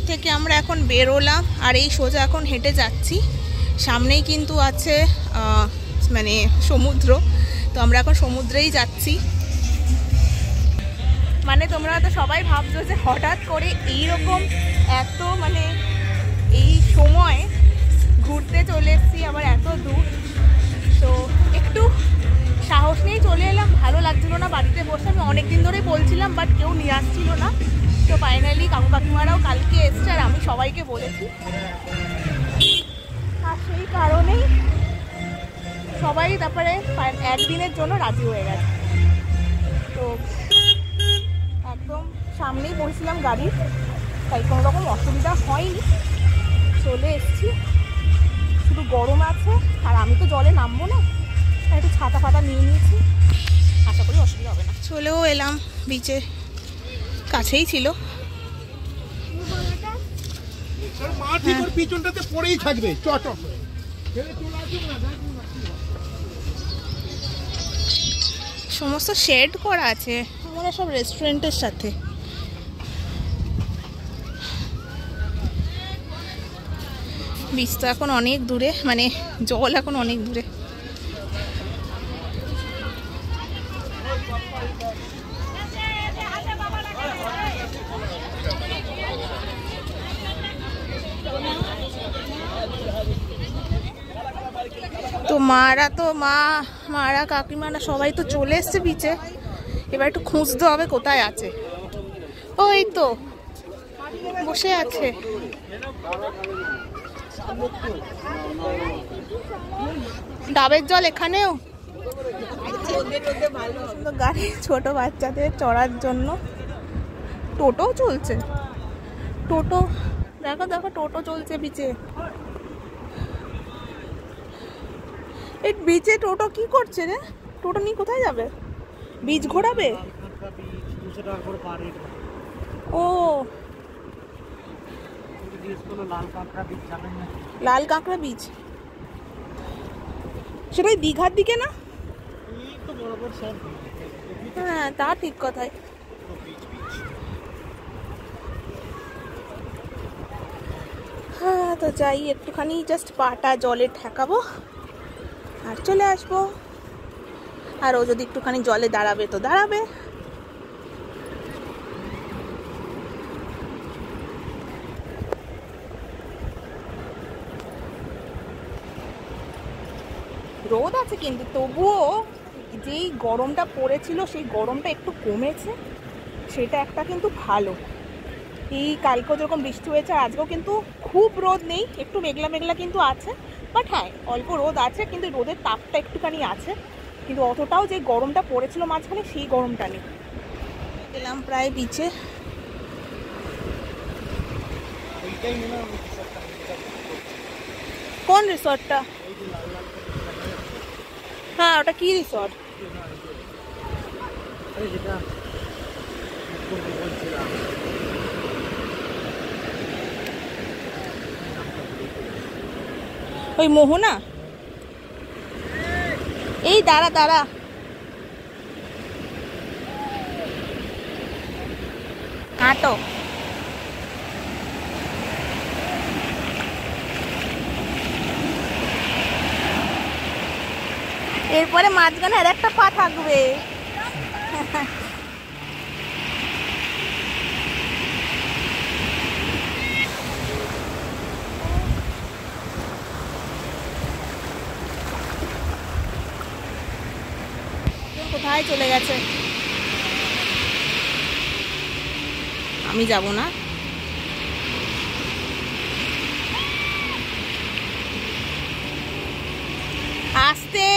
থেকে আমরা এখন বেরোলাম আর এই সোজা এখন হেঁটে যাচ্ছি। সামনেই কিন্তু আছে মানে সমুদ্র, তো আমরা এখন সমুদ্রেই যাচ্ছি। মানে তোমরা তো সবাই ভাবছো যে হঠাৎ করে এইরকম এত মানে এই সময় ঘুরতে চলে এসেছি, আবার এত দূর। তো একটু সাহস নিয়েই চলে এলাম, ভালো লাগছিল না বাড়িতে বসে। আমি অনেকদিন ধরেই বলছিলাম, বাট কেউ নিয়ে আসছিল না। তো ফাইনালি কাকু কাকিমারাও কালকে এসছে আর আমি সবাইকে বলেছি, আর সেই কারণেই সবাই তারপরে একদিনের জন্য রাজি হয়ে গেছে। তো একদম সামনেই বসছিলাম গাড়ির, তাই কোনো রকম অসুবিধা হয়নি, চলে এসছি। শুধু গরম আছে, আর আমি তো জলে নামবো না, একটু ছাতা ফাতা নিয়ে নিয়েছি, আশা করি অসুবিধা হবে না। চলেও এলাম বিচে, কাছেই ছিল। সমস্ত শেড করা আছে আমাদের সব রেস্টুরেন্টের সাথে। বিচ তো এখন অনেক দূরে, মানে জল এখন অনেক দূরে। তো মারা কাকিমারা সবাই তো চলে এসছে বিচে। এবার একটু খুঁজতে হবে কোথায় আছে। ওই তো বসে আছে। ডাবের জল এখানেও গাড়ি, ছোট বাচ্চাদের চড়ার জন্য টোটো চলছে। টোটো দেখো দেখো, টোটো চলছে বিচে। এই বিচে টোটো কি করছে রে? টোটো নিয়ে কোথায় যাবে? বীজ ঘোরাবে? ও লাল কাঁকড়া বীজ, সেটাই দীঘার দিকে না? হ্যাঁ তা ঠিক কথাই। হ্যাঁ তো যাই, একটুখানি জাস্ট পাটা জলে ঠেকাবো আর চলে আসবো। আর ও যদি একটুখানি জলে দাঁড়াবে তো দাঁড়াবে। রোদ আছে কিন্তু তবুও যেই গরমটা পড়েছিল সেই গরমটা একটু কমেছে, সেটা একটা কিন্তু ভালো। এই কালকেও যেরকম বৃষ্টি হয়েছে, আজকেও কিন্তু খুব রোদ নেই, একটু মেঘলা মেঘলা কিন্তু আছে। বাট হ্যাঁ অল্প রোদ আছে, কিন্তু রোদের তাপটা একটুখানি আছে, কিন্তু অতটাও যে গরমটা পড়েছিল মাঝখানে সেই গরমটা নেই। গেলাম প্রায় বিচে। কোন রিসর্টটা? হ্যাঁ ওটা কি রিসর্ট? ওই মোহনা? এই দাঁড়া দাঁড়া, হাঁটো। এরপরে মাঝখানে আর একটা পা থাকবে। কোথায় চলে গেছে? আমি যাব না। আসতে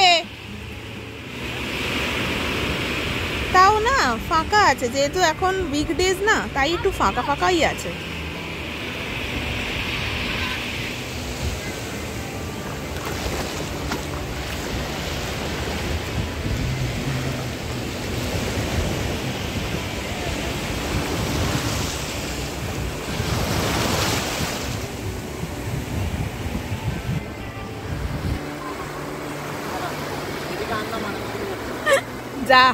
তাও না ফাঁকা আছে, যেহেতু এখন উইকডেজ না, তাই একটু ফাঁকা ফাঁকাই আছে। যা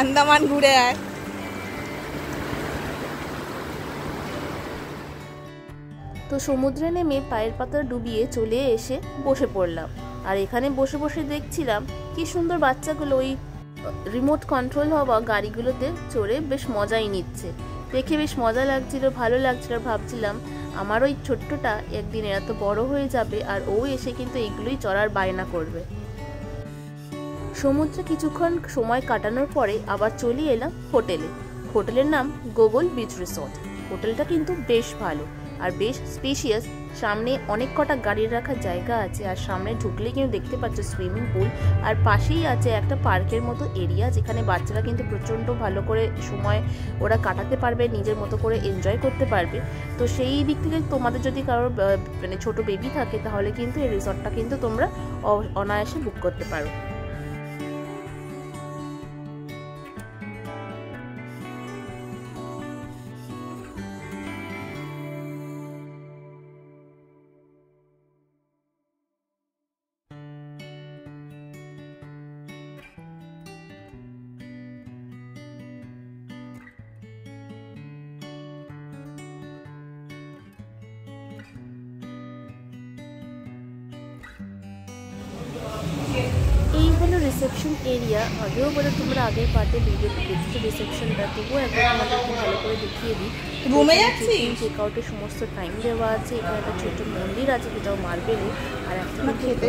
আন্দামান ঘুরে আয়। তো সমুদ্রে নেমে পায়ের পাতা ডুবিয়ে চলে এসে বসে পড়লাম। আর এখানে বসে বসে দেখছিলাম কি সুন্দর বাচ্চাগুলো ওই রিমোট কন্ট্রোল হওয়া গাড়িগুলোতে চড়ে বেশ মজাই নিচ্ছে। দেখে বেশ মজা লাগছিল, ভালো লাগছিল। ভাবছিলাম আমার ওই ছোট্টটা একদিন এত বড় হয়ে যাবে আর ও এসে কিন্তু এগুলোই চড়ার বায়না করবে। সমুদ্রে কিছুক্ষণ সময় কাটানোর পরে আবার চলে এলাম হোটেলে। হোটেলের নাম গোগল বিচ রিসর্ট। হোটেলটা কিন্তু বেশ ভালো আর বেশ স্পেশিয়াস। সামনে অনেক কটা গাড়ি রাখার জায়গা আছে আর সামনে ঢুকলে কিন্তু দেখতে পাচ্ছ সুইমিং পুল, আর পাশেই আছে একটা পার্কের মতো এরিয়া যেখানে বাচ্চারা কিন্তু প্রচণ্ড ভালো করে সময় ওরা কাটাতে পারবে, নিজের মতো করে এনজয় করতে পারবে। তো সেই দিক থেকে তোমাদের যদি কারোর মানে ছোট বেবি থাকে তাহলে কিন্তু এই রিসর্টটা কিন্তু তোমরা অনায়াসে বুক করতে পারো। এই হলো রিসেপশন এরিয়া। আগেও বলে তোমরা আগের পার্টে ভিডিওতে দেখছো রিসেপশনটা, তবুও একবার আমাদেরকে ভালো করে দেখিয়ে দিই। রুমে যাচ্ছি, চেক আউটের সমস্ত টাইম দেওয়া আছে। এখানে একটা ছোট্ট মন্দির আছে যেটাও মার্বেলে, আর একটা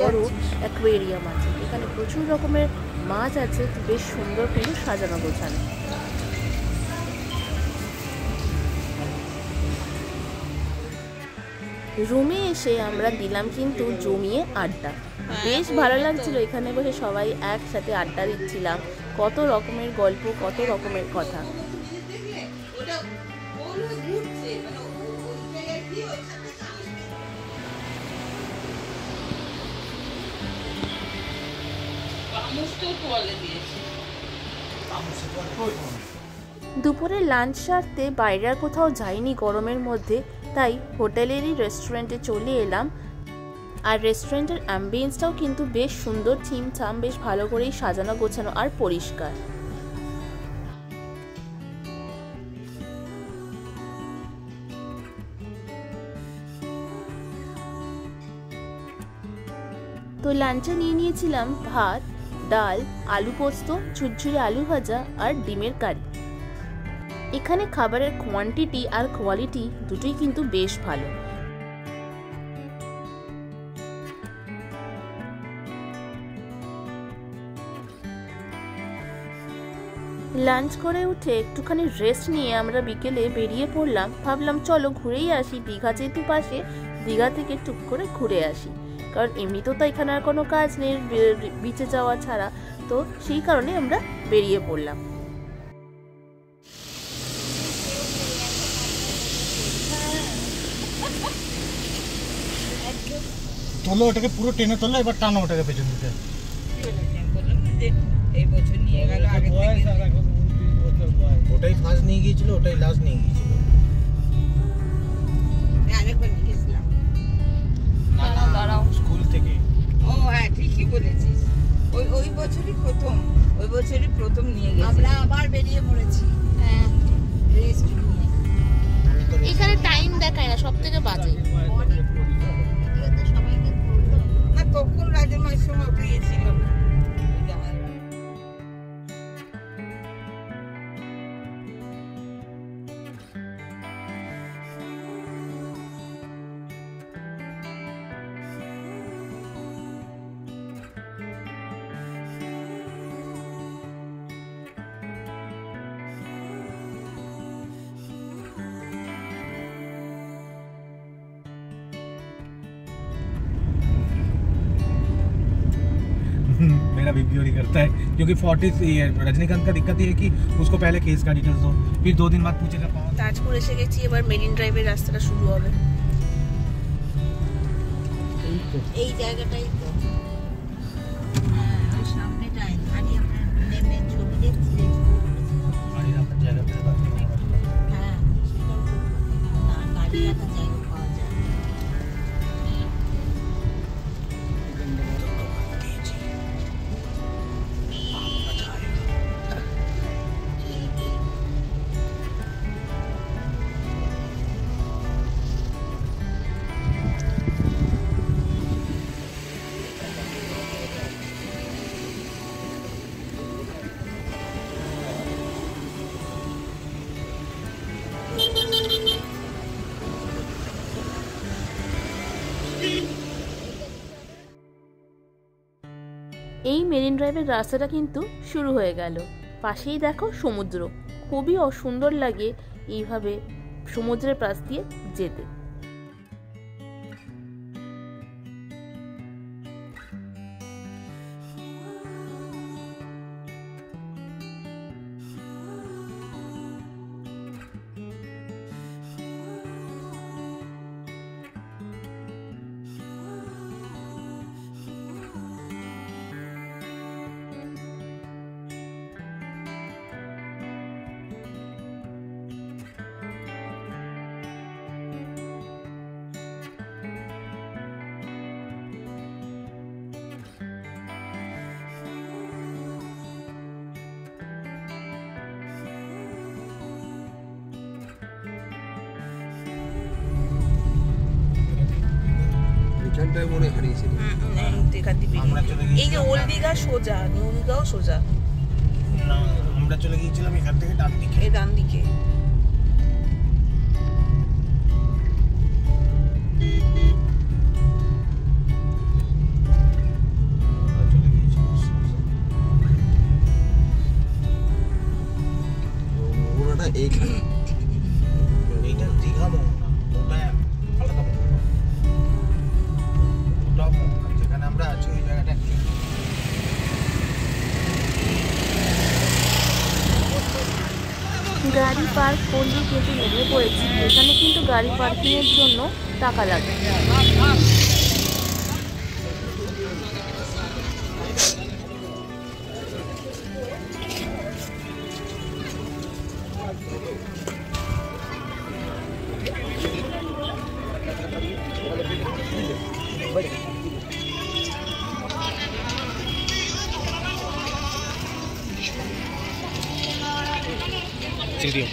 বড় অ্যাকোয়ারিয়াম আছে। এখানে প্রচুর রকমের মাছ আছে, বেশ সুন্দর কিন্তু সাজানো গোছানো। রুমে এসে আমরা দিলাম কিন্তু জমিয়ে আড্ডা। বেশ ভালো লাগছিল এখানে বসে সবাই একসাথে আড্ডা দিচ্ছিলাম, কত রকমের গল্প, কত রকমের কথা। দুপুরে লাঞ্চ সারতে বাইরে আর কোথাও যাইনি গরমের মধ্যে, তাই হোটেলেরই রেস্টুরেন্টে চলে এলাম। আর রেস্টুরেন্টের অ্যাম্বিয়েন্সটাও কিন্তু বেশ সুন্দর, থিমথাম, বেশ ভালো করেই সাজানো গোছানো আর পরিষ্কার। তো লাঞ্চে নিয়ে নিয়েছিলাম ভাত, ডাল, আলু পোস্ত, ঝুরঝুরে আলু ভাজা আর ডিমের কারি। এখানে খাবারের কোয়ান্টিটি আর কোয়ালিটি দুটোই কিন্তু বেশ ভালো। লাঞ্চ করে উঠে একটুখানি রেস্ট নিয়ে আমরা বিকেলে বেরিয়ে পড়লাম। ভাবলাম চলো ঘুরেই আসি, দীঘা যেহেতু পাশে, দীঘা থেকে টুক করে ঘুরে আসি। কারণ এমনিতেও তো এখানে আর কোনো কাজ নেই বিচে যাওয়া ছাড়া, তো সেই কারণে আমরা বেরিয়ে পড়লাম। তোলো ওটাকে, পুরো টেনে তোলো, এবার টানো ওটাকে পেছন দিকে। এই বছর নিয়ে গেল, আগে ওটাই ফার্স্ট নিয়ে গিয়েছিল, ওটাই লাস্ট নিয়ে গিয়েছিল। আরেকবার নিয়ে গেছিলাম দাঁড়াও, স্কুল থেকে। ও হ্যাঁ, ঠিকই বলেছিস। ওই বছরই প্রথম নিয়ে গেছি। আমরা আবার বেরিয়ে পড়েছি। হ্যাঁ, রেস্ট নিয়ে। এখানে টাইম দেখায় না, সব থেকে বাজে। না, তখন রাজের মায়ের সময় উঠে গেছিলাম। मेरा भी प्योरी करता है, क्योंकि 40 रजनीकांत का दिक्कत ये है कि उसको पहले केस का डिटेल्स दो, फिर 2 दिन बाद पूछेगा। তাজপুর এসে গেছি, এবার মেরিন ড্রাইভের রাস্তাটা শুরু হবে। এই জায়গাটাই তো, হ্যাঁ, ওই সামনেটাই। আর আমরা নেমে ছবি দেখছি। गाड़ी रखने जाएगा फिर बात करेंगे। হ্যাঁ, সেটাও তো না, গাড়ি রাখার জায়গা পাওয়া যায়। মেরিন ড্রাইভের রাস্তাটা কিন্তু শুরু হয়ে গেল। পাশেই দেখো সমুদ্র, খুবই সুন্দর লাগে এইভাবে সমুদ্রের পাশ দিয়ে যেতে। এখানটায় মনে হারিয়েছিল। এই যে ওল্ড দীঘা সোজা, নিউ দীঘাও সোজা। না, আমরা চলে গিয়েছিলাম এখান থেকে ডান দিকে। এই ডান দিকে। মোহনাটা এইখানে, এইটা দীঘা মোহনা, ওটা আলাদা মোহনা। ওটা মোহনা, যেখানে আমরা আছি ওই জায়গাটা actually গাড়ি পার্ক করলে কিন্তু নেমে পড়েছি। এখানে কিন্তু গাড়ি পার্কিংয়ের জন্য টাকা লাগে। सीढ़ियों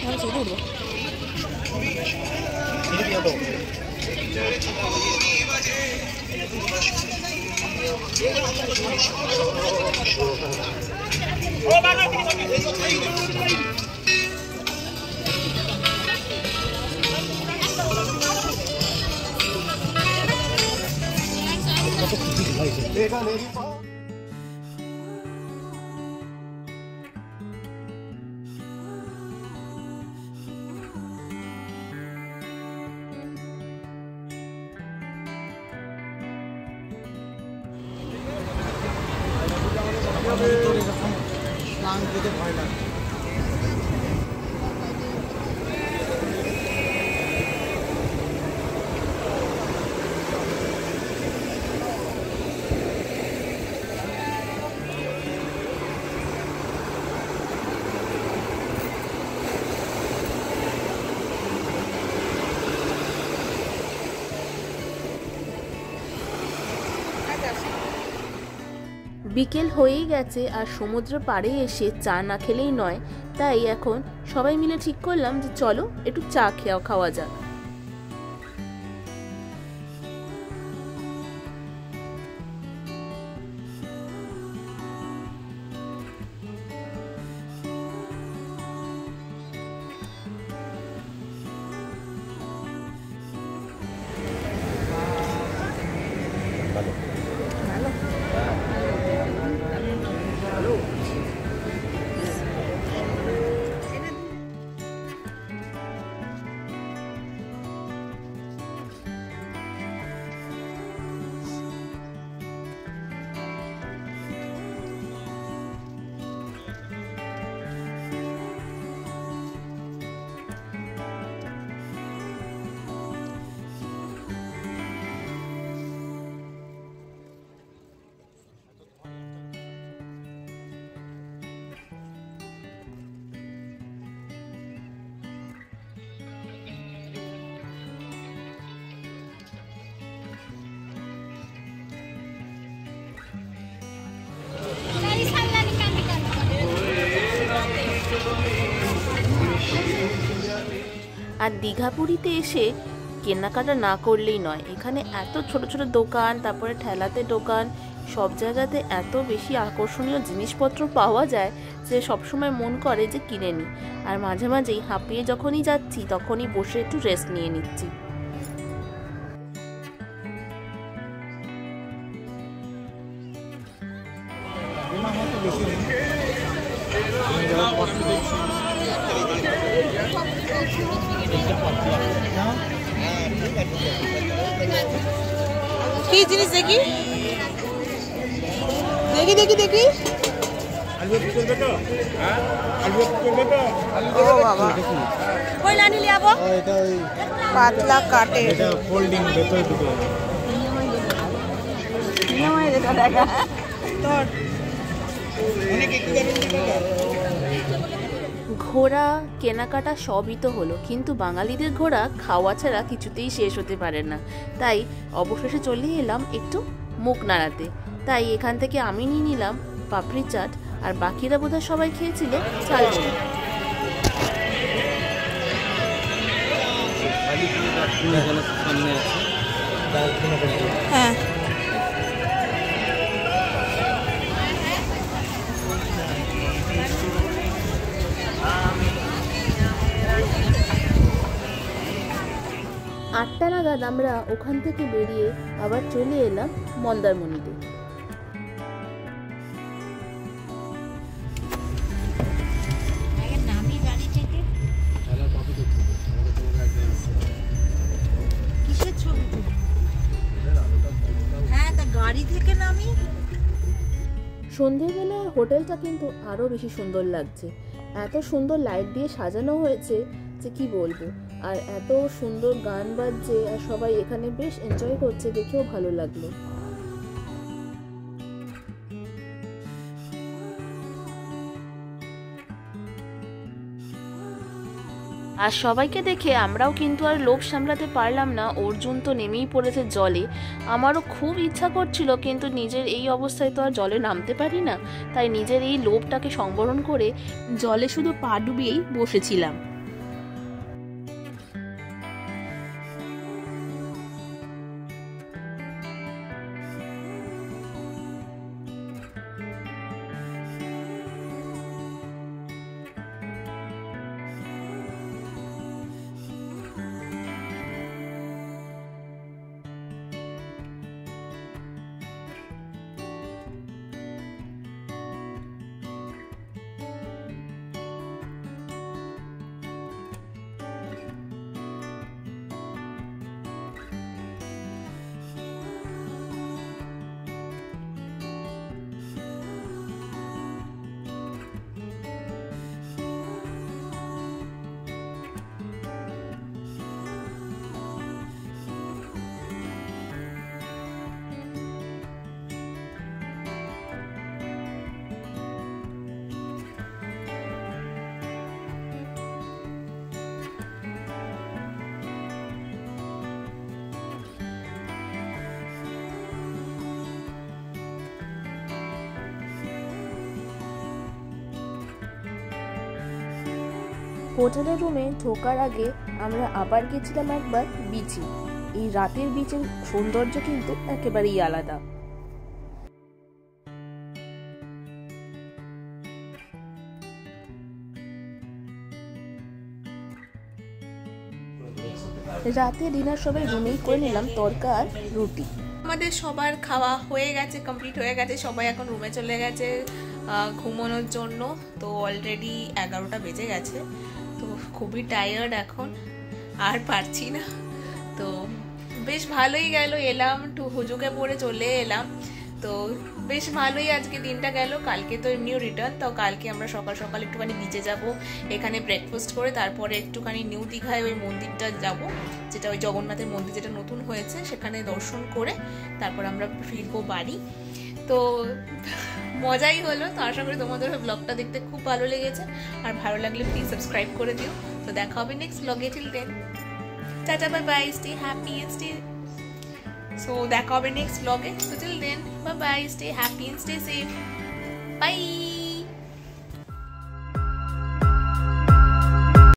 বিকেল হয়েই গেছে আর সমুদ্র পাড়ে এসে চা না খেলেই নয়। তাই এখন সবাই মিলে ঠিক করলাম যে চলো একটু চা খাওয়া যাক। আর দীঘাপুরীতে এসে কেনাকাটা না করলেই নয়। এখানে এত ছোট ছোট দোকান, তারপরে ঠেলাতে দোকান, সব জায়গাতে এত বেশি আকর্ষণীয় জিনিসপত্র পাওয়া যায় যে সবসময় মন করে যে কিনে নিই। আর মাঝে মাঝেই হাঁপিয়ে যখনই যাচ্ছি তখনই বসে একটু রেস্ট নিয়ে নিচ্ছি। কি জিনিস দেখি দেখি দেখি দেখি ও বাবা কই লানি লিয়াবো এটা ওই পাতলা কাটে এটা ফোল্ডিং ভেতরে ঢুকে নিয়মে দেখা দেখা তোর ঘোরা কেনাকাটা সবই তো হলো, কিন্তু বাঙালিদের ঘোরা খাওয়া ছাড়া কিছুতেই শেষ হতে পারে না। তাই অবশেষে চলে এলাম একটু মুখ নাড়াতে। তাই এখান থেকে আমি নিয়ে নিলাম পাপড়ি চাট, আর বাকিরা বোধহয় সবাই খেয়েছিল ঝালমুড়ি। হ্যাঁ আটটা নাগাদ আমরা ওখান থেকে বেরিয়ে আবার চলে এলাম মন্দারমণিতে। নামি গাড়ি থেকে কিসের ছবি তুলি? হ্যাঁ তা গাড়ি থেকে নামি। সন্ধেবেলায় হোটেলটা কিন্তু আরও বেশি সুন্দর লাগছে। এত সুন্দর লাইট দিয়ে সাজানো হয়েছে যে কি বলবো, আর এত সুন্দর গান বাজছে, আর সবাই এখানে বেশ এনজয় করছে, দেখেও ভালো লাগলো। আর সবাইকে দেখে আমরাও কিন্তু আর লোভ সামলাতে পারলাম না। অর্জুন তো নেমেই পড়েছে জলে। আমারও খুব ইচ্ছা করছিল, কিন্তু নিজের এই অবস্থায় তো আর জলে নামতে পারি না। তাই নিজের এই লোভটাকে সংবরণ করে জলে শুধু পা ডুবিয়েই বসেছিলাম। হোটেলের রুমে ঢোকার আগে আমরা আবার গেছিলাম একবার বিচে। এই রাতের বিচের সৌন্দর্য কিন্তু একেবারেই আলাদা। রাতে ডিনার সবাই রুমেই করে নিলাম, তরকা আর রুটি। আমাদের সবার খাওয়া হয়ে গেছে, কমপ্লিট হয়ে গেছে, সবাই এখন রুমে চলে গেছে ঘুমানোর জন্য। তো অলরেডি 11টা বেজে গেছে, তো খুবই টায়ার্ড এখন, আর পারছি না। তো বেশ ভালোই গেল, এলাম একটু হুজুগে পড়ে চলে এলাম। তো বেশ ভালোই আজকে দিনটা গেল। কালকে তো এমনিও রিটার্ন, তো কালকে আমরা সকাল সকাল একটুখানি বিচে যাব, এখানে ব্রেকফাস্ট করে তারপরে একটুখানি নিউ দীঘায় ওই মন্দিরটা যাব, যেটা ওই জগন্নাথের মন্দির যেটা নতুন হয়েছে, সেখানে দর্শন করে তারপর আমরা ফিরবো বাড়ি। তো মজাই হলো। তো আশা করি তোমাদের ব্লগটা দেখতে খুব ভালো লেগেছে, আর ভালো লাগলে প্লিজ সাবস্ক্রাইব করে দিও। তো দেখা হবে next blog. Till then tata, bye bye, stay happy and stay. So দেখা হবে নেক্সট ব্লগে। So till then, bye bye, stay happy and stay safe. Bye.